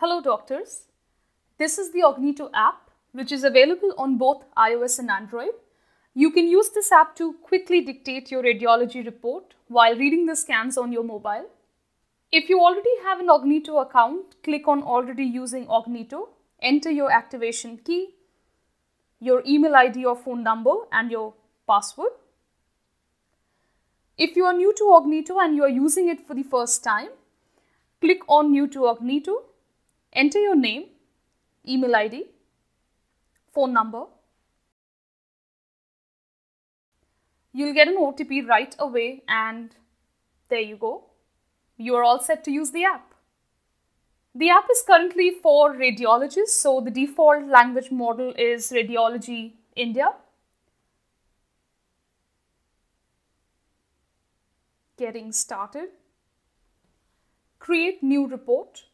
Hello doctors, this is the Augnito app which is available on both iOS and Android. You can use this app to quickly dictate your radiology report while reading the scans on your mobile. If you already have an Augnito account, click on Already Using Augnito, enter your activation key, your email ID or phone number and your password. If you are new to Augnito and you are using it for the first time, click on New to Augnito, enter your name, email ID, phone number. You'll get an OTP right away and there you go. You are all set to use the app. The app is currently for radiologists, so the default language model is Radiology India. Getting started. Create new report.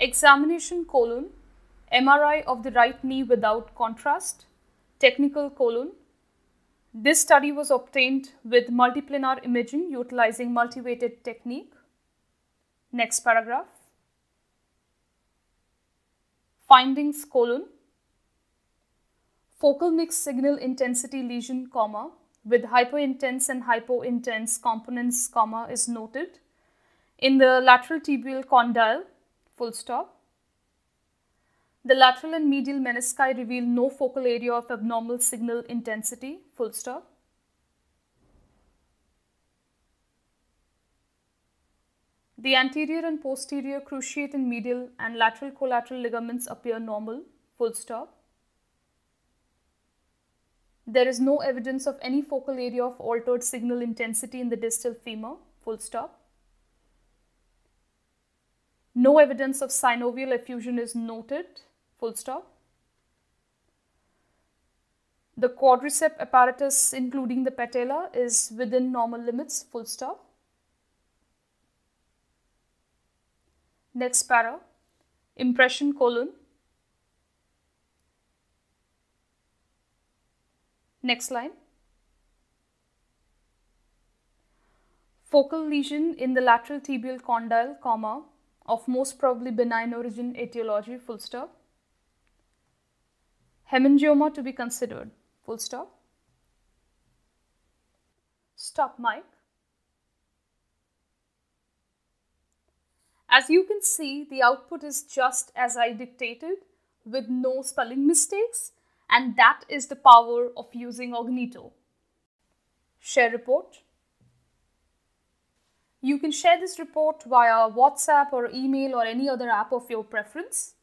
Examination : MRI of the right knee without contrast. Technical : this study was obtained with multiplanar imaging utilizing multivariate technique. Next paragraph. Findings : focal mixed signal intensity lesion, with hyperintense and hypointense components, is noted in the lateral tibial condyle, full stop. The lateral and medial menisci reveal no focal area of abnormal signal intensity, full stop. The anterior and posterior cruciate and medial and lateral collateral ligaments appear normal, full stop. There is no evidence of any focal area of altered signal intensity in the distal femur, full stop. No evidence of synovial effusion is noted, full stop. The quadricep apparatus, including the patella, is within normal limits, full stop. Next para, impression : next line. Focal lesion in the lateral tibial condyle, of most probably benign origin, etiology, full stop. Hemangioma to be considered, full stop. Stop mic. As you can see, the output is just as I dictated with no spelling mistakes, and that is the power of using Augnito. Share report. You can share this report via WhatsApp or email or any other app of your preference.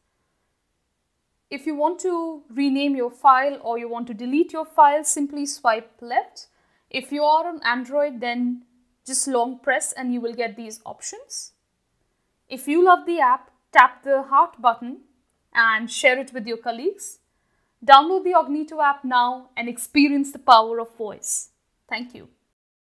If you want to rename your file or you want to delete your file, simply swipe left. If you are on Android, then just long press and you will get these options. If you love the app, tap the heart button and share it with your colleagues. Download the Augnito app now and experience the power of voice. Thank you.